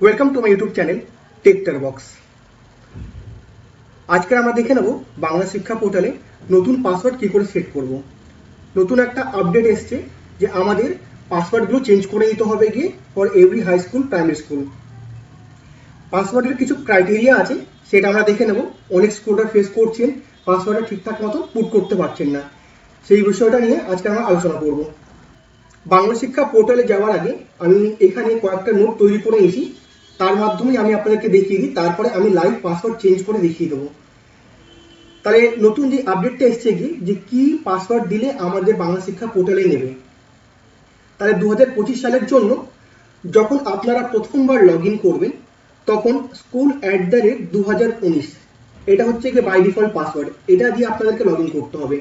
Welcome to my YouTube channel টেক্টার box. আজকে আমরা দেখে নেব বাংলা শিক্ষা পোর্টালে নতুন পাসওয়ার্ড কী করে সেট করব। নতুন একটা আপডেট এসছে যে আমাদের পাসওয়ার্ডগুলো চেঞ্জ করে দিতে হবে গিয়ে for every high school primary school. পাসওয়ার্ডের কিছু ক্রাইটেরিয়া আছে, সেটা আমরা দেখে নেব। অনেক স্কুলরা ফেস করছেন পাসওয়ার্ডটা ঠিকঠাক মতো পুট করতে পারছেন না, সেই বিষয়টা নিয়ে আজকে আমরা আলোচনা করব। বাংলা শিক্ষা পোর্টালে যাওয়ার আগে আমি এখানে কয়েকটা নোট তৈরি করে নিয়েছি, তার মাধ্যমে আমি আপনাদেরকে দেখিয়ে দিই, তারপরে আমি লাইভ পাসওয়ার্ড চেঞ্জ করে দেখিয়ে দেবো। তাহলে নতুন যে আপডেটটা এসছে কি যে কি পাসওয়ার্ড দিলে আমাদের বাংলা শিক্ষা পোর্টালে নেবে। তাহলে 2025 সালের জন্য যখন আপনারা প্রথমবার লগ ইন করবেন তখন school@2019 এটা হচ্ছে কি বাই ডিফল্ট পাসওয়ার্ড, এটা দিয়ে আপনাদেরকে লগ ইন করতে হবে।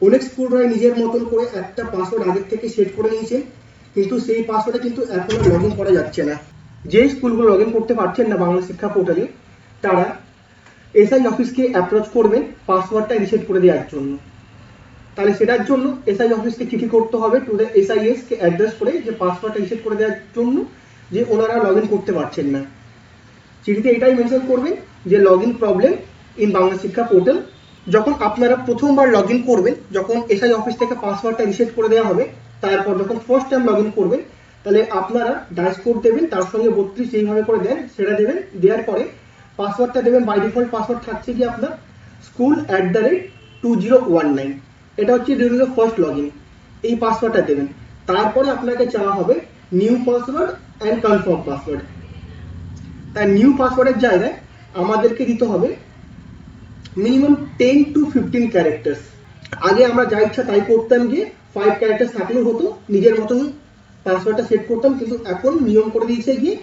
অনেক স্কুলরা নিজের মতন করে একটা পাসওয়ার্ড আগের থেকে সেট করে নিয়েছে, কিন্তু সেই পাসওয়ার্ডে কিন্তু এখন লগ ইন করা যাচ্ছে না। যে স্কুলগুলো লগ ইন করতে পারছেন না বাংলা শিক্ষা পোর্টালে, তারা এসআই অফিসকে অ্যাপ্রোচ করবেন পাসওয়ার্ডটা রিসেট করে দেওয়ার জন্য। তাহলে সেটার জন্য এসআই অফিসকে চিঠি করতে হবে to the SIS K address করে যে পাসওয়ার্ডটা রিসেট করে দেওয়ার জন্য, যে ওনারা লগ ইন করতে পারছেন না। চিঠিতে এটাই মেনশন করবেন যে log in problem in Bangla শিক্ষা পোর্টাল। যখন আপনারা প্রথমবার লগ ইন করবেন, যখন এসআই অফিস থেকে পাসওয়ার্ডটা রিসেট করে দেওয়া হবে, তারপর যখন ফার্স্ট টাইম লগ ইন করবেন তাহলে আপনারা ডাইস কোড দেবেন, তার সঙ্গে 32 যেইভাবে করে দেন সেটা দেবেন। দেওয়ার পরে পাসওয়ার্ডটা দেবেন, বাই ডিফল্ট পাসওয়ার্ড থাকছে কি আপনার school@2019, এটা হচ্ছে during the first log in. এই পাসওয়ার্ডটা দেবেন, তারপরে আপনাকে চাওয়া হবে new password and confirm password. তাই নিউ পাসওয়ার্ডের জায়গায় আমাদেরকে দিতে হবে মিনিমাম 10 to 15 ক্যারেক্টার্স। আগে আমরা যা ইচ্ছা তাই করতাম, গিয়ে 5 ক্যারেক্টার্স থাকলেও হতো, নিজের মতন পাসওয়ার্ডটা সেট করতাম। কিন্তু এখন নিয়ম করে দিয়েছে গিয়ে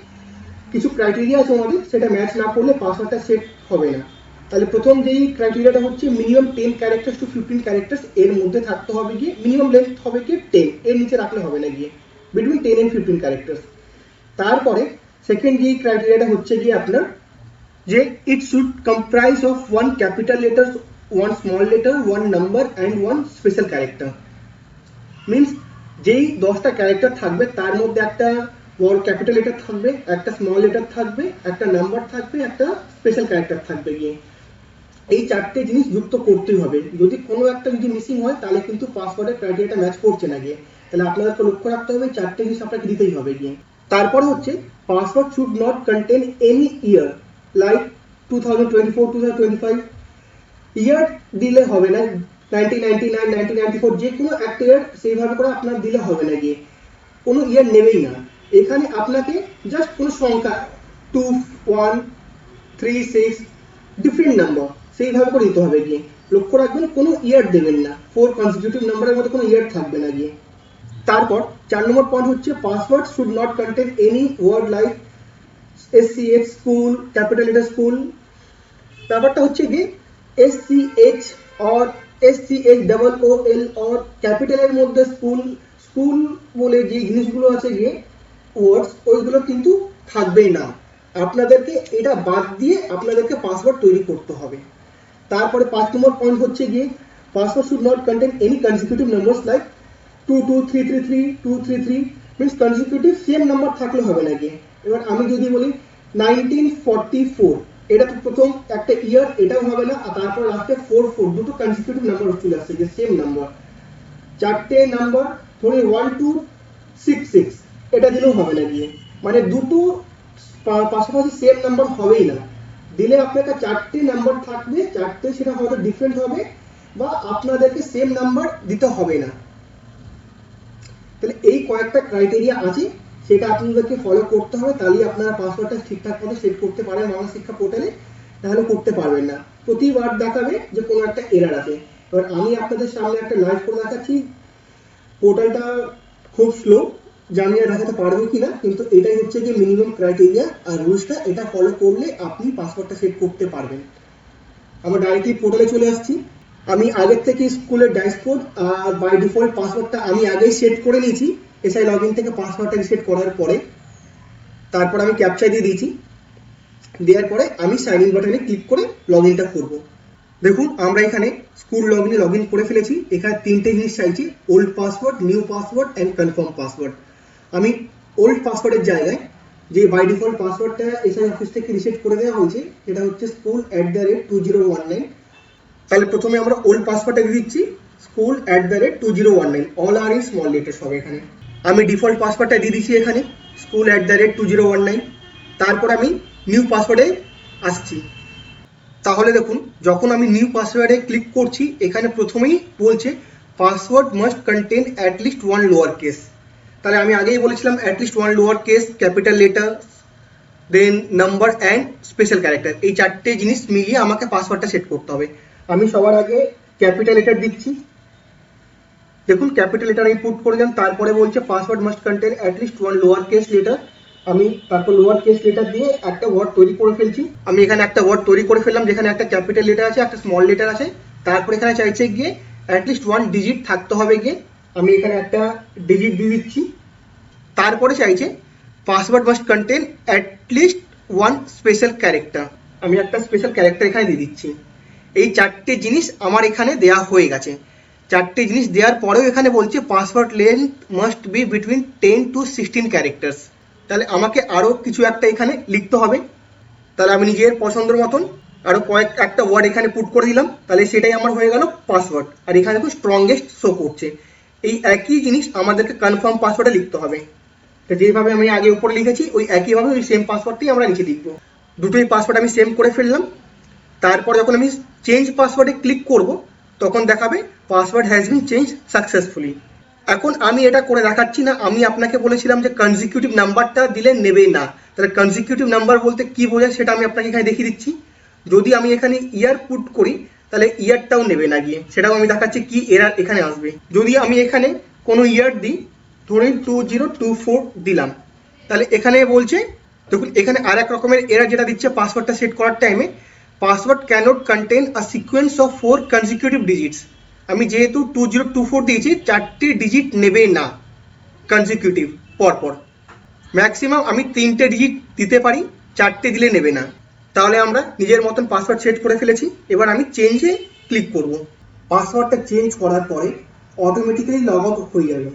কিছু ক্রাইটেরিয়া আছে আমাদের, সেটা ম্যাচ না করলে পাসওয়ার্ডটা সেট হবে না। তাহলে প্রথম যেই ক্রাইটেরিয়াটা হচ্ছে মিনিমাম 10 ক্যারেক্টার্স টু 15 ক্যারেক্টার্স এর মধ্যে থাকতে হবে গিয়ে, মিনিমাম লেন্থ হবে কি 10, এর নিচে রাখলে হবে না গিয়ে, বিটুইন 10 and 15 ক্যারেক্টার্স। তারপরে সেকেন্ড যেই ক্রাইটেরিয়াটা হচ্ছে গিয়ে আপনার যে it should comprise of 1 capital letter, 1 small letter, 1 number and 1 special character. Means যেই 10টা ক্যারেক্টার থাকবে তার মধ্যে একটা বড় ক্যাপিটাল লেটার থাকবে, একটা স্মল লেটার থাকবে, একটা নাম্বার থাকবে, একটা স্পেশাল ক্যারেক্টার থাকবে গিয়ে। এই চারটে জিনিস যুক্ত করতেই হবে। যদি কোনো একটা যদি মিসিং হয় তাহলে কিন্তু পাসওয়ার্ডের ক্রাইটেরিয়াটা ম্যাচ করছে না গিয়ে। তাহলে আপনাদেরকে লক্ষ্য রাখতে হবে চারটে জিনিস আপনাকে দিতেই হবে গিয়ে। তারপরে হচ্ছে password should not contain any year like 2024, 2025। ইয়ার দিলে হবে না, 1999, 1994 যে কোনো একটা ইয়ার সেইভাবে করে আপনার দিলে হবে না গিয়ে, কোনো ইয়ার নেবেই না। এখানে আপনাকে জাস্ট কোনো সংখ্যা 2, 1, 3, 6 ডিফারেন্ট নাম্বার সেইভাবে করে দিতে হবে গিয়ে। লক্ষ্য রাখবেন কোনো ইয়ার দেবেন না, 4 কনসিকিউটিভ নাম্বারের মধ্যে কোনো ইয়ার থাকবে না গিয়ে। তারপর 4 নম্বর পয়েন্ট হচ্ছে password should not contain any word like SCH school, capital letter school. ব্যাপারটা হচ্ছে কি SCH or SCHOOL or ক্যাপিটালের মধ্যে স্কুল, স্কুল বলে যে জিনিসগুলো আছে গিয়ে ওয়ার্ডস, ওইগুলো কিন্তু থাকবেই না। আপনাদেরকে এটা বাদ দিয়ে আপনাদেরকে পাসওয়ার্ড তৈরি করতে হবে। তারপরে 5 নম্বর পয়েন্ট হচ্ছে গিয়ে password should not contain any consecutive numbers like 22333, 233 means consecutive same number থাকলে হবে না গিয়ে। এবার আমি যদি বলি 1944, এটা তো প্রথম একটা ইয়ার, এটাও হবে না। আর তারপর লাস্টে 44 দুটো কনসিকিউটিভ নাম্বার চলে আসছে যে সেম নাম্বার। চারটে নাম্বার ধরে 1266 এটা দিলেও হবে না গিয়ে, মানে দুটো পাশাপাশি সেম নাম্বার হবেই না। দিলে আপনাকে চারটে নাম্বার থাকবে, চারটে সেটা হয়তো ডিফারেন্ট হবে বা আপনাদেরকে সেম নাম্বার দিতে হবে না। তাহলে এই কয়েকটা ক্রাইটেরিয়া আছে, সেটা আপনাদেরকে ফলো করতে হবে, তাহলেই আপনারা পাসওয়ার্ডটা ঠিকঠাক মতো সেট করতে পারেন বাংলা শিক্ষা পোর্টালে, তাহলে করতে পারবেন না। প্রতিবার দেখাবে যে কোনো একটা এরার আছে। এবার আমি আপনাদের সামনে একটা লাইভ করে দেখাচ্ছি। পোর্টালটা খুব স্লো, জানি না দেখাতে পারবো কিনা, কিন্তু এটাই হচ্ছে যে মিনিমাম ক্রাইটেরিয়া আর রুলসটা, এটা ফলো করলে আপনি পাসওয়ার্ডটা সেট করতে পারবেন। আমরা ডাইরেক্টলি পোর্টালে চলে আসছি। আমি আগের থেকে স্কুলের ডাইস কোড আর বাই ডিফল্ট পাসওয়ার্ডটা আমি আগেই সেট করে নিয়েছি। এসআই লগ ইন থেকে পাসওয়ার্ডটা রিসেট করার পরে তারপর আমি ক্যাপচা দিয়ে দিয়েছি। দেওয়ার পরে আমি সাইন ইন বাটনে ক্লিক করে লগ ইনটা করবো। দেখুন আমরা এখানে স্কুল লগ ইন করে ফেলেছি। এখানে তিনটে জিনিস চাইছি, old password, new password and confirm password. আমি ওল্ড পাসওয়ার্ডের জায়গায় যে বাই ডিফল্ট পাসওয়ার্ডটা এসআই অফিস থেকে রিসেট করে দেওয়া হয়েছে এটা হচ্ছে school@2019। তাহলে প্রথমে আমরা ওল্ড পাসওয়ার্ডটা দিয়ে দিচ্ছি school@2019, all are in small letters হবে এখানে। আমি ডিফল্ট পাসওয়ার্ডটা দিয়ে দিচ্ছি এখানে school@2019। তারপর আমি নিউ পাসওয়ার্ডে আসছি। তাহলে দেখুন যখন আমি নিউ পাসওয়ার্ডে ক্লিক করছি এখানে প্রথমেই বলছে password must contain at least one lower case. তাহলে আমি আগেই বলেছিলাম at least one lower case, capital letter, then number and special character, এই চারটে জিনিস মিলিয়ে আমাকে পাসওয়ার্ডটা সেট করতে হবে। আমি সবার আগে ক্যাপিটাল লেটার দিচ্ছি। দেখুন ক্যাপিটাল লেটার আমি পুট করে দিলাম, তারপরে বলছে password must contain at least one lower case letter. আমি তারপর লোয়ার কেস লেটার দিয়ে একটা ওয়ার্ড তৈরি করে ফেলছি। আমি এখানে একটা ওয়ার্ড তৈরি করে ফেললাম যেখানে একটা ক্যাপিটাল লেটার আছে, একটা স্মল লেটার আছে। তারপর এখানে চাইছে গিয়ে অ্যাটলিস্ট ওয়ান ডিজিট থাকতে হবে গিয়ে, আমি এখানে একটা ডিজিট দিয়ে দিচ্ছি। তারপরে চাইছে password must contain at least one special character, আমি একটা স্পেশাল ক্যারেক্টার এখানে দিয়ে দিচ্ছি। এই চারটে জিনিস আমার এখানে দেওয়া হয়ে গেছে। চারটে জিনিস দেওয়ার পরেও এখানে বলছে password length must be between 10 to 16 characters. তাহলে আমাকে আরও কিছু একটা এখানে লিখতে হবে। তাহলে আমি নিজের পছন্দের মতন আরও একটা ওয়ার্ড এখানে পুট করে দিলাম, তাহলে সেটাই আমার হয়ে গেল পাসওয়ার্ড। আর এখানে তো স্ট্রংগেস্ট শো করছে। এই একই জিনিস আমাদেরকে কনফার্ম পাসওয়ার্ডে লিখতে হবে। তো যেভাবে আমি আগে উপরে লিখেছি ওই একইভাবে ওই সেম পাসওয়ার্ডটাই আমরা নিচে লিখবো। দুটোই পাসওয়ার্ড আমি সেম করে ফেললাম। তারপর যখন আমি চেঞ্জ পাসওয়ার্ডে ক্লিক করব তখন দেখাবে password has been change successfully. এখন আমি এটা করে দেখাচ্ছি না, আমি আপনাকে বলেছিলাম যে কনজিকিউটিভ নাম্বারটা দিলে নেবে না। তাহলে কনজিকিউটিভ নাম্বার বলতে কি বোঝায় সেটা আমি আপনাকে এখানে দেখিয়ে দিচ্ছি। যদি আমি এখানে ইয়ার পুট করি তাহলে ইয়ারটাও নেবে না গিয়ে, সেটাও আমি দেখাচ্ছি কি এরার এখানে আসবে। যদি আমি এখানে কোনো ইয়ার দিই, ধরুন 2024 দিলাম, তাহলে এখানে বলছে দেখুন এখানে আর এক রকমের এরার যেটা দিচ্ছে পাসওয়ার্ডটা সেট করার টাইমে, password cannot contain a sequence of 4 consecutive digits. আমি যেহেতু 2024 দিয়েছি, 4টে ডিজিট নেবে না কনজিকিউটিভ পরপর। ম্যাক্সিমাম আমি 3টে ডিজিট দিতে পারি, 4টে দিলে নেবে না। তাহলে আমরা নিজের মতন পাসওয়ার্ড সেট করে ফেলেছি। এবার আমি চেঞ্জে ক্লিক করব। পাসওয়ার্ডটা চেঞ্জ করার পরে অটোমেটিক্যালি লগ আউট হয়ে যাবে।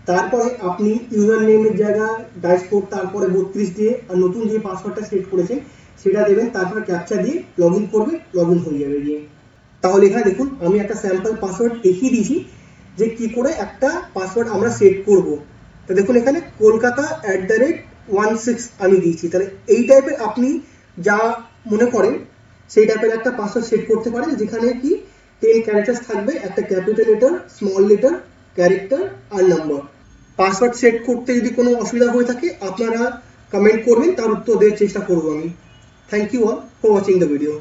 তারপরে আপনি ইউজার নেমের জায়গায় ড্যাশবোর্ড তারপরে 32 দিয়ে আর নতুন যে পাসওয়ার্ডটা সেট করেছেন সেটা দেবেন, তারপরে ক্যাপচা দিয়ে লগ ইন করবে, লগ ইন হয়ে যাবে গিয়ে। তাহলে এখানে দেখুন আমি একটা স্যাম্পল পাসওয়ার্ড দেখিয়ে দিয়েছি যে কি করে একটা পাসওয়ার্ড আমরা সেট করব। তো দেখুন এখানে কলকাতা @16 আমি দিয়েছি। তাহলে এই টাইপের আপনি যা মনে করেন সেই টাইপের একটা পাসওয়ার্ড সেট করতে পারেন, যেখানে কি 10 ক্যারেক্টার্স থাকবে, একটা capital letter, small letter, character আর নাম্বার। পাসওয়ার্ড সেট করতে যদি কোনো অসুবিধা হয়ে থাকে আপনারা কমেন্ট করবেন, তার উত্তর দেওয়ার চেষ্টা করবো আমি। Thank you all for watching the video.